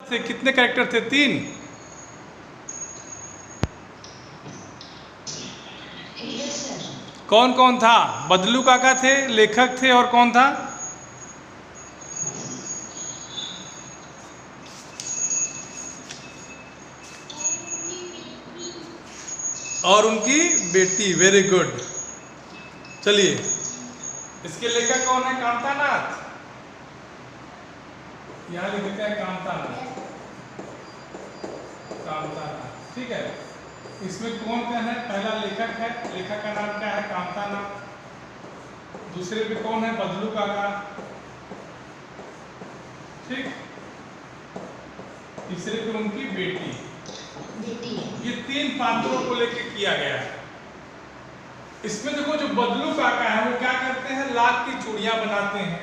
से कितने कैरेक्टर थे? 3। कौन कौन था? बदलू काका थे, लेखक थे, और कौन था? और उनकी बेटी। Very good. चलिए, इसके लेखक कौन है? कामतानाथ। यहाँ लिख देते हैं कामतानाथ। कामतानाथ, ठीक है। इसमें कौन कौन है? पहला लेखक है, लेखक का नाम क्या है? कामतानाथ। दूसरे पे कौन है? बदलू काका, ठीक। तीसरे पे उनकी बेटी। ये 3 पात्रों को लेकर किया गया है। इसमें देखो, जो बदलू काका है वो क्या करते हैं? लाख की चूड़ियां बनाते हैं।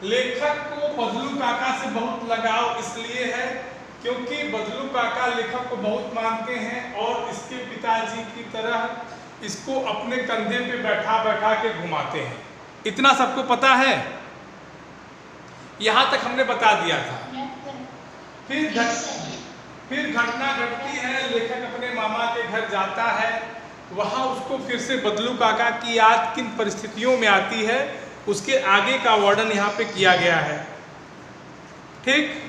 लेखक को बदलू काका से बहुत लगाव इसलिए है क्योंकि बदलू काका लेखक को बहुत मानते हैं और इसके पिताजी की तरह इसको अपने कंधे पे बैठा बैठा के घुमाते हैं। इतना सबको पता है? यहां तक हमने बता दिया था। फिर घटना घटती है, लेखक अपने मामा के घर जाता है। वहां उसको फिर से बदलू काका की याद किन परिस्थितियों में आती है, उसके आगे का वर्णन यहाँ पे किया गया है, ठीक।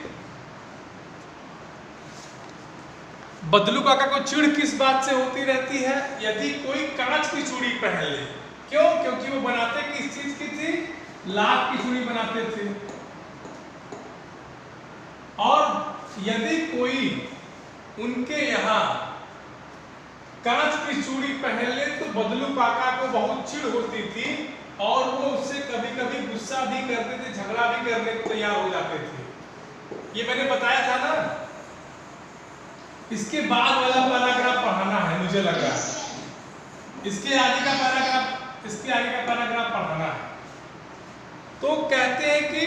बदलू काका को चिढ़ किस बात से होती रहती है? यदि कोई कांच की चूड़ी पहन ले। क्यों? क्योंकि वो बनाते किस चीज की थी? लाख की चूड़ी बनाते थे। और यदि कोई उनके यहाँ कांच की चूड़ी पहन ले तो बदलू काका को बहुत चिढ़ होती थी और वो उससे कभी कभी गुस्सा भी करते थे, झगड़ा भी करने को तैयार हो जाते थे। ये मैंने बताया था ना। इसके बाद वाला पैराग्राफ पढ़ाना है, मुझे लग रहा है। इसके आगे का पैराग्राफ पढ़ाना है। तो कहते हैं कि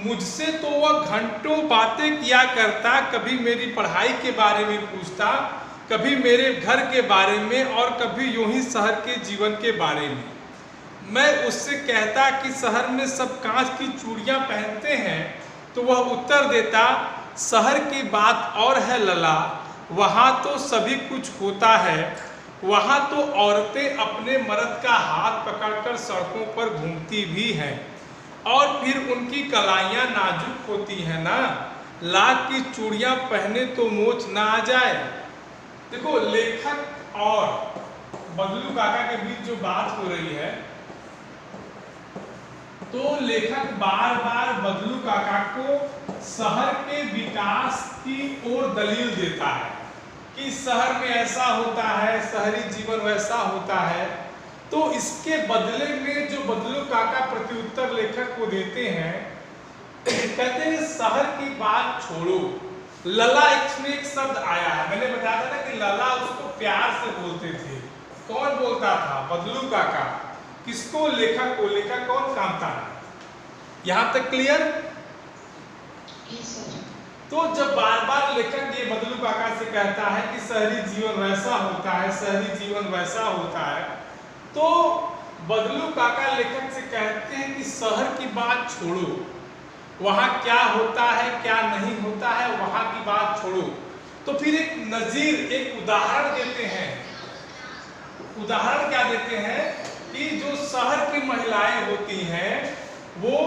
मुझसे तो वह घंटों बातें किया करता, कभी मेरी पढ़ाई के बारे में पूछता, कभी मेरे घर के बारे में, और कभी यूं ही शहर के जीवन के बारे में। मैं उससे कहता कि शहर में सब कांच की चूड़ियां पहनते हैं, तो वह उत्तर देता, शहर की बात और है लला, वहाँ तो सभी कुछ होता है। वहाँ तो औरतें अपने मर्द का हाथ पकड़कर सड़कों पर घूमती भी हैं, और फिर उनकी कलाइयाँ नाजुक होती हैं ना, लाख की चूड़ियाँ पहने तो मोच ना आ जाए। देखो, लेखक और बदलू काका के बीच जो बात हो रही है, तो लेखक बार बार बदलू काका को शहर के विकास की ओर दलील देता है कि शहर में ऐसा होता है, शहरी जीवन वैसा होता है। तो इसके बदले में जो बदलू काका प्रत्युत्तर लेखक को देते हैं, कहते हैं शहर की बात छोड़ो। लला इसमें एक शब्द आया है, मैंने बताया था ना कि लला उसको प्यार से बोलते थे। कौन बोलता था? बदलू काका। किसको? लेखक को। लेखक कौन? कामतानाथ। यहां तक क्लियर? तो जब बार बार लेखक ये बदलू काका से कहता है कि शहरी जीवन वैसा होता है, शहरी जीवन वैसा होता है, तो बदलू काका लेखक से कहते हैं कि शहर की बात छोड़ो, वहां क्या होता है क्या नहीं होता है वहां की बात छोड़ो। तो फिर एक नजीर, एक उदाहरण देते हैं। उदाहरण क्या देते हैं कि जो शहर की महिलाएं होती हैं, वो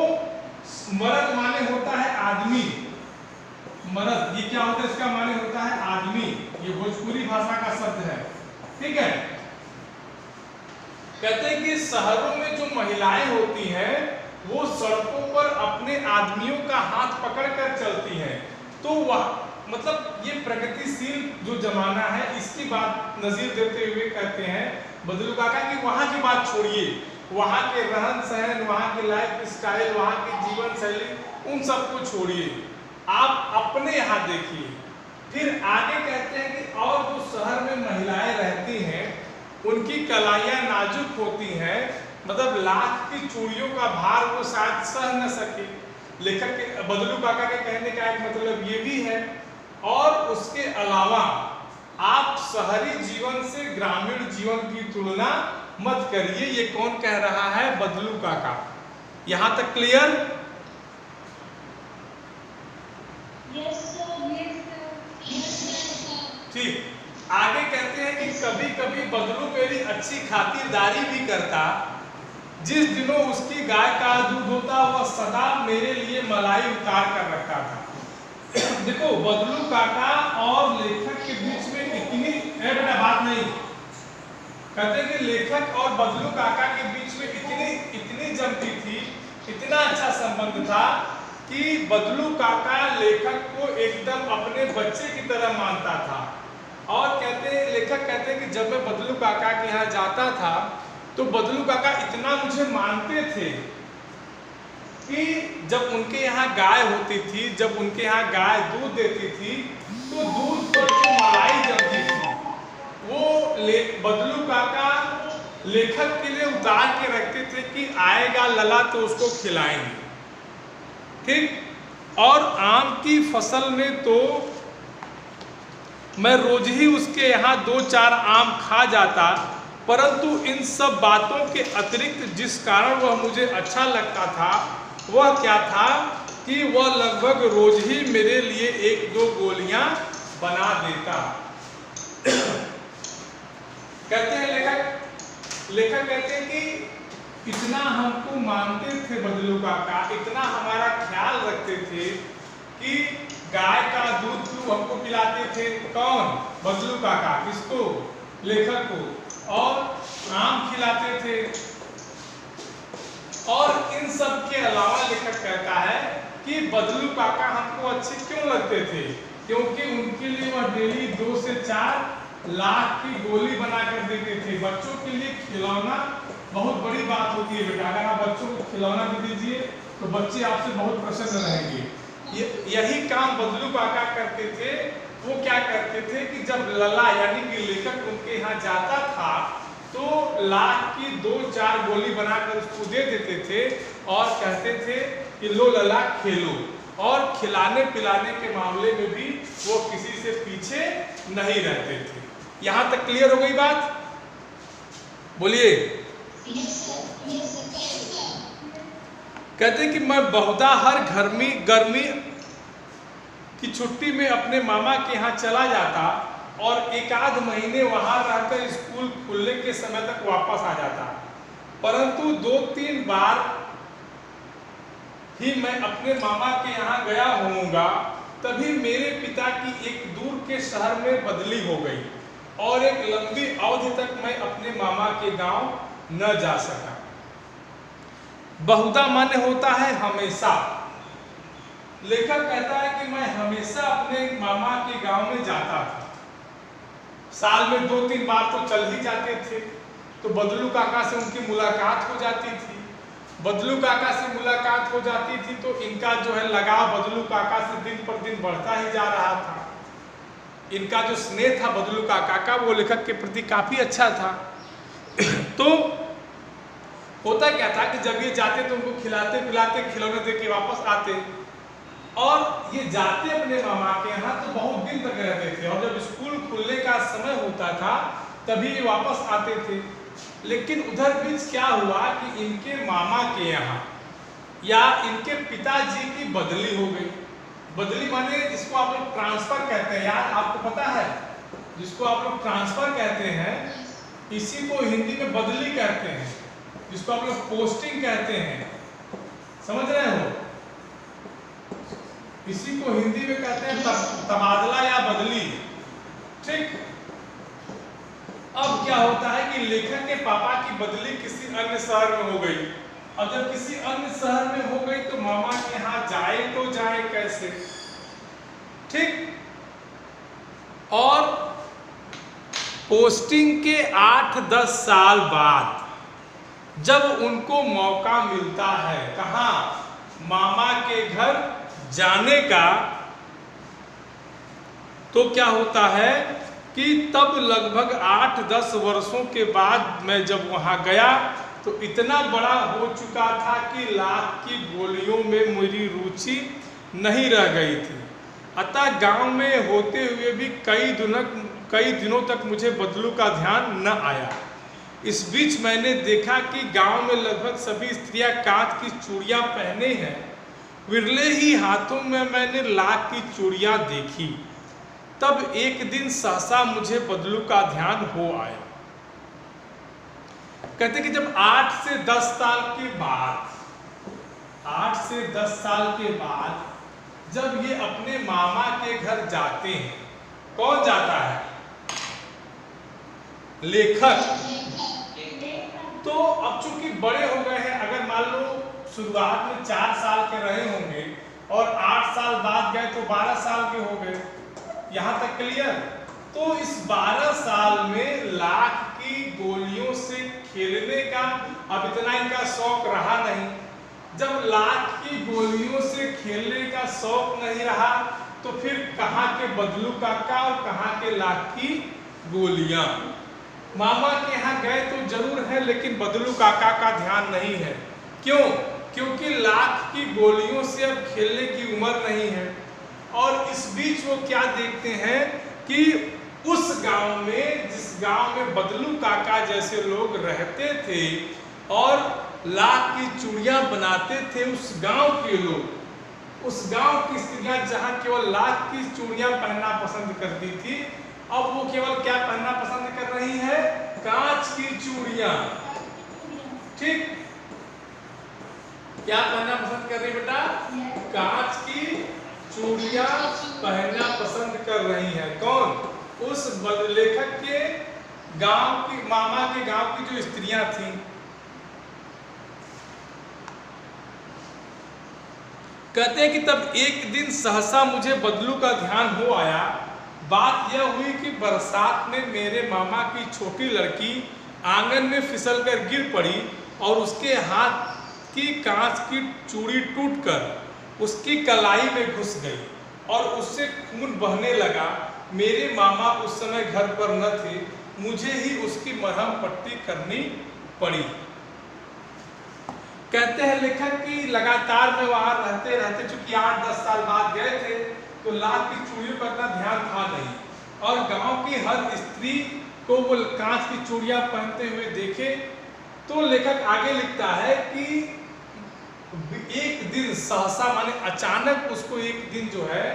मर्द माने होता है आदमी। मर्द, ये क्या होता है? इसका माने होता है आदमी। ये भोजपुरी भाषा का शब्द है, ठीक है। कहते हैं कि शहरों में जो महिलाएं होती हैं, वो सड़कों पर अपने आदमियों का हाथ पकड़कर चलती हैं। तो वह मतलब ये प्रगतिशील जो जमाना है, इसकी बात नजीर देते हुए कहते हैं बदलू काका कि वहां की बात छोड़िए, वहां के रहन सहन, वहां के लाइफ स्टाइल, वहां की जीवन शैली, उन सबको छोड़िए, आप अपने यहाँ देखिए। फिर आगे कहते हैं कि और जो शहर में महिलाएं रहती हैं, उनकी कलाइयाँ नाजुक होती हैं, मतलब लाख की चूड़ियों का भार वो शायद सह न सके। लेखक के, बदलू काका के कहने का एक मतलब ये भी है। और उसके अलावा आप शहरी जीवन से ग्रामीण जीवन की तुलना मत करिए। ये कौन कह रहा है? बदलू काका। यहां तक क्लियर? Yes, sir. ठीक। आगे कहते हैं कि कभी कभी बदलू मेरी अच्छी खातिरदारी भी करता, जिस दिनों उसकी गाय का दूध होता वह सदा मेरे लिए मलाई उतार कर रखता था। देखो बदलू काका और लेखक के बीच में इतनी बेटा बात नहीं, कहते हैं कि लेखक और बदलू काका के बीच में इतनी जमती थी, इतना अच्छा संबंध था कि बदलू काका लेखक को एकदम अपने बच्चे की तरह मानता था। और लेखक कहते हैं कि जब मैं बदलू काका के यहाँ जाता था तो बदलू काका इतना मुझे मानते थे कि जब उनके यहाँ गाय होती थी, जब उनके यहाँ गाय दूध देती थी तो दूध पर जो मलाई जमती थी वो बदलू काका लेखक के लिए उतार के रखते थे कि आएगा लला तो उसको खिलाएंगे। ठीक। और आम की फसल में तो मैं रोज ही उसके यहाँ 2-4 आम खा जाता, परंतु इन सब बातों के अतिरिक्त जिस कारण वह मुझे अच्छा लगता था वह क्या था कि वह लगभग रोज ही मेरे लिए 1-2 गोलियां बना देता। कहते हैं लेखक कहते हैं कि इतना हमको मानते थे बदलू काका, इतना हमारा ख्याल रखते थे कि गाय का दूध क्यों हमको पिलाते थे, कौन? बदलू काका। किसको? लेखक को। और आम खिलाते थे। और इन सब के अलावा लेखक कहता है कि बदलू काका हमको अच्छे क्यों लगते थे, क्योंकि उनके लिए वह डेली 2 से 4 लाख की गोली बनाकर देते थे। बच्चों के लिए खिलौना बहुत बड़ी बात होती है बेटा, अगर आप बच्चों को खिलौना दे दीजिए तो बच्चे आपसे बहुत प्रसन्न रहेंगे। यही काम बदलू काका करते थे। वो क्या करते थे कि जब लला यानी कि लेखक उनके यहाँ जाता था तो लाख की 2-4 गोली बनाकर उसको दे देते थे और कहते थे कि लो लला खेलो। और खिलाने पिलाने के मामले में भी वो किसी से पीछे नहीं रहते थे। यहाँ तक क्लियर हो गई बात? बोलिए। कहते कि मैं बहुधा हर गर्मी की छुट्टी में अपने मामा के यहाँ चला जाता और 1-आध महीने वहां रहकर स्कूल खुलने के समय तक वापस आ जाता, परंतु 2-3 बार ही मैं अपने मामा के यहाँ गया होऊंगा तभी मेरे पिता की एक दूर के शहर में बदली हो गई और एक लंबी अवधि तक मैं अपने मामा के गांव न जा सका। बहुधा मान्य होता है हमेशा। लेखक कहता है कि मैं हमेशा अपने मामा के गांव में जाता था, साल में 2-3 बार तो चल ही जाते थे। तो बदलू काका से उनकी मुलाकात हो जाती थी। बदलू काका से मुलाकात हो जाती थी तो इनका जो है लगाव बदलू काका से दिन पर दिन बढ़ता ही जा रहा था। इनका जो स्नेह था बदलू काका का वो लेखक के प्रति काफी अच्छा था। तो होता क्या था कि जब ये जाते तो उनको खिलाते पिलाते खिलौने दे के वापस आते और ये जाते अपने मामा के यहाँ तो बहुत दिन तक रहते थे और जब स्कूल खुलने का समय होता था तभी ये वापस आते थे। लेकिन उधर बीच क्या हुआ कि इनके मामा के यहाँ या इनके पिताजी की बदली हो गई। बदली माने जिसको आप लोग ट्रांसफर कहते हैं, यार आपको पता है जिसको आप लोग ट्रांसफर कहते हैं इसी को हिंदी में बदली कहते हैं, जिसको आप लोग पोस्टिंग कहते हैं, समझ रहे हो? इसी को हिंदी में कहते हैं तबादला या बदली। ठीक। अब क्या होता है कि लेखक के पापा की बदली किसी अन्य शहर में हो गई और जब किसी अन्य शहर में हो गई तो मामा के यहाँ जाए तो जाए कैसे? ठीक। और पोस्टिंग के 8-10 साल बाद जब उनको मौका मिलता है कहाँ? मामा के घर जाने का, तो क्या होता है कि तब लगभग 8-10 वर्षों के बाद मैं जब वहां गया तो इतना बड़ा हो चुका था कि लाख की गोलियों में मेरी रुचि नहीं रह गई थी। अतः गांव में होते हुए भी कई दिनों तक मुझे बदलू का ध्यान न आया। इस बीच मैंने देखा कि गांव में लगभग सभी स्त्रियां कांच की चूड़ियां पहने हैं। विरले ही हाथों में मैंने लाख की चूड़ियां देखी। तब एक दिन सहसा मुझे बदलू का ध्यान हो आया। कहते कि जब 8 से 10 साल के बाद 8 से 10 साल के बाद जब ये अपने मामा के घर जाते हैं, कौन जाता है? लेखक। तो अब चूंकि बड़े हो गए हैं, अगर मान लो शुरुआत में 4 साल के रहे होंगे और 8 साल बाद गए तो 12 साल के हो गए, यहां तक क्लियर? तो इस 12 साल में लाख की गोलियों से खेलने का अब इतना इनका शौक रहा नहीं। जब लाख की गोलियों से खेलने का शौक नहीं रहा तो फिर कहाँ के बदलू काका और कहाँ के लाख की गोलियां। मामा के यहाँ गए तो जरूर है, लेकिन बदलू काका का ध्यान नहीं है। क्यों? क्योंकि लाख की गोलियों से अब खेलने की उम्र नहीं है। और इस बीच वो क्या देखते हैं कि उस गांव में, जिस गांव में बदलू काका जैसे लोग रहते थे और लाख की चूड़ियां बनाते थे, उस गांव के लोग, उस गांव की स्त्रियां जहां केवल लाख की चूड़ियां पहनना पसंद करती थी, अब वो केवल क्या पहनना पसंद कर रही है? कांच की चूड़ियां। ठीक, क्या पहनना पसंद कर रही बेटा? कांच की चूड़ियां पहनना पसंद कर रही है। कौन? उस लेखक के गांव की, मामा के गांव की जो स्त्रियां थी। कहते हैं कि तब एक दिन सहसा मुझे बदलू का ध्यान हो आया। बात यह हुई कि बरसात में मेरे मामा की छोटी लड़की आंगन में फिसलकर गिर पड़ी और उसके हाथ की कांच की चूड़ी टूटकर उसकी कलाई में घुस गई और उससे खून बहने लगा। मेरे मामा उस समय घर पर न थे, मुझे ही उसकी मरहम पट्टी करनी पड़ी। कहते हैं लेखक कि लगातार में वहां रहते रहते, चूंकि 8-10 साल बाद गए थे तो लाख की चूड़ियों का इतना ध्यान था नहीं, और गांव की हर स्त्री को वो कांच की चूड़ियां पहनते हुए देखे। तो लेखक आगे लिखता है कि एक दिन सहसा, माने अचानक उसको एक दिन जो है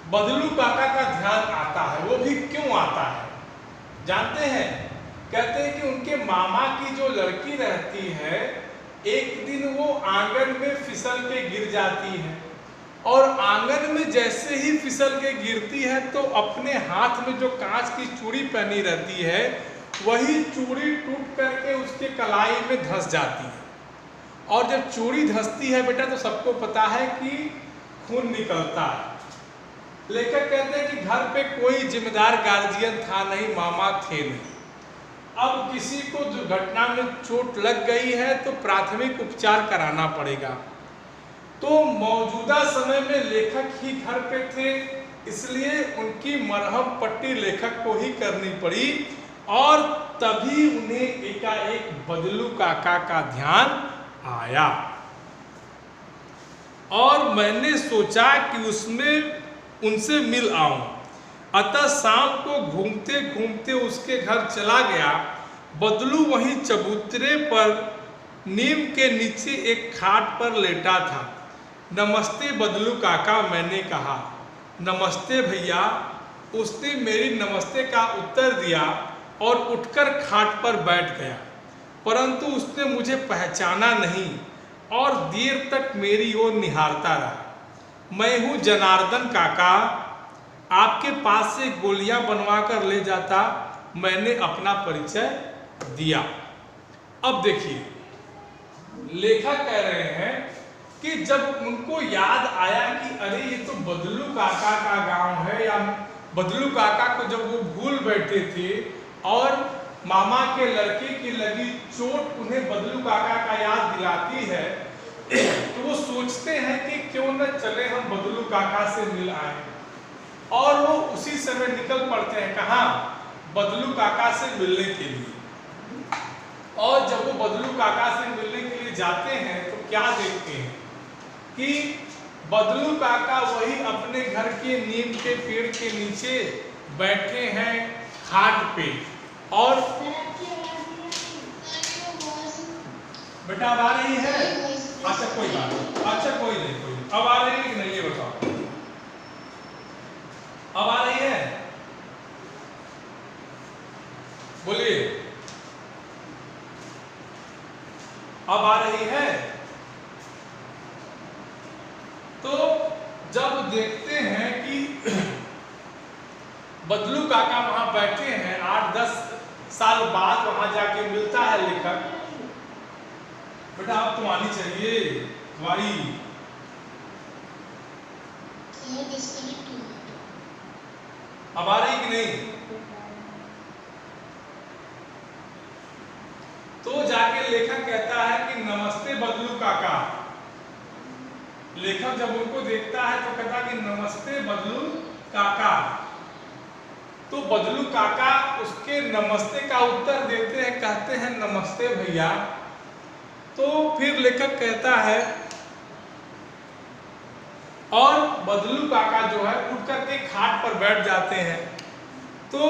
बदलू काका का ध्यान आता है। वो भी क्यों आता है जानते हैं? कहते हैं कि उनके मामा की जो लड़की रहती है, एक दिन वो आंगन में फिसल के गिर जाती है और आंगन में जैसे ही फिसल के गिरती है तो अपने हाथ में जो कांच की चूड़ी पहनी रहती है वही चूड़ी टूट करके उसके कलाई में धंस जाती है। और जब चूड़ी धंसती है बेटा तो सबको पता है कि खून निकलता है। लेखक कहते हैं कि घर पे कोई जिम्मेदार गार्जियन था नहीं, मामा थे नहीं। अब किसी को दुर्घटना में चोट लग गई है तो प्राथमिक उपचार कराना पड़ेगा। तो मौजूदा समय में लेखक ही घर पे थे, इसलिए उनकी मरहम पट्टी लेखक को ही करनी पड़ी और तभी उन्हें एकाएक बदलू काका का ध्यान आया। और मैंने सोचा कि उसमें उनसे मिल आऊं। अतः शाम को घूमते घूमते उसके घर चला गया। बदलू वहीं चबूतरे पर नीम के नीचे एक खाट पर लेटा था। नमस्ते बदलू काका, मैंने कहा। नमस्ते भैया। उसने मेरी नमस्ते का उत्तर दिया और उठकर खाट पर बैठ गया, परंतु उसने मुझे पहचाना नहीं और देर तक मेरी ओर निहारता रहा। मैं हूँ जनार्दन काका, आपके पास से गोलियां बनवा कर ले जाता। मैंने अपना परिचय दिया। अब देखिए, लेखक कह रहे हैं कि जब उनको याद आया कि अरे ये तो बदलू काका का गांव है, या बदलू काका को जब वो भूल बैठे थे और मामा के लड़के की लगी चोट उन्हें बदलू काका का याद दिलाती है, तो वो सोचते हैं कि क्यों न चले हम बदलू काका से मिल आए। और वो उसी समय निकल पड़ते हैं, कहाँ? बदलू काका से मिलने के लिए। और जब वो बदलू काका से मिलने के लिए जाते हैं तो क्या देखते हैं कि बदलू काका वही अपने घर के नीम के पेड़ के नीचे बैठे हैं खाट पे। और बेटा अब आ रही है? अच्छा कोई बात नहीं, अच्छा कोई नहीं, अब आ रही है कि नहीं ये बताओ। बोलिए, अब आ रही है। तो जब देखते हैं कि बदलू काका वहां बैठे हैं, 8-10 साल बाद वहां जाके मिलता है लेखक। बेटा आप तो आनी चाहिए वाई। अब आ रही कि नहीं? तो जाके लेखक कहता है कि नमस्ते बदलू काका। लेखक जब उनको देखता है तो कहता है कि नमस्ते बदलू काका। तो बदलू काका उसके नमस्ते का उत्तर देते हैं, कहते हैं नमस्ते भैया। तो फिर लेखक कहता है, और बदलू काका जो है उठ करके खाट पर बैठ जाते हैं। तो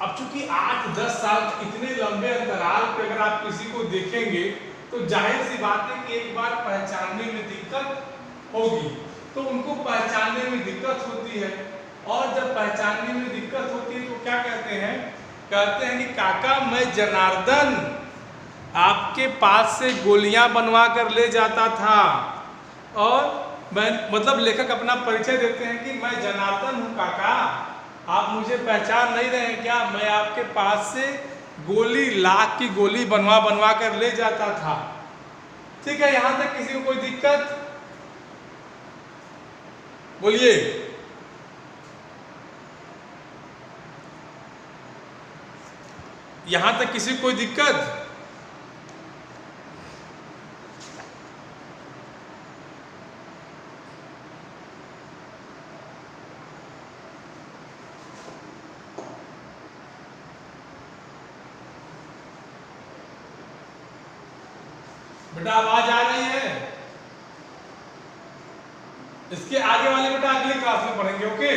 अब चूंकि 8-10 साल इतने लंबे अंतराल पे अगर आप किसी को देखेंगे तो जाहिर सी बात है कि एक बार पहचानने में दिक्कत होगी। तो उनको पहचानने में दिक्कत होती है, और जब पहचानने में दिक्कत होती है तो क्या कहते हैं? कहते हैं कि काका मैं जनार्दन आपके पास से गोलियां बनवा कर ले जाता था। और मैं मतलब लेखक अपना परिचय देते हैं कि मैं जनार्दन हूं काका, आप मुझे पहचान नहीं रहे हैं क्या? मैं आपके पास से गोली, लाख की गोली बनवा बनवा कर ले जाता था। ठीक है, यहां तक किसी को कोई दिक्कत? बोलिए। यहां तक किसी को कोई दिक्कत? बेटा आवाज आ रही है? इसके आगे वाले बेटा अगली क्लास में पढ़ेंगे। ओके।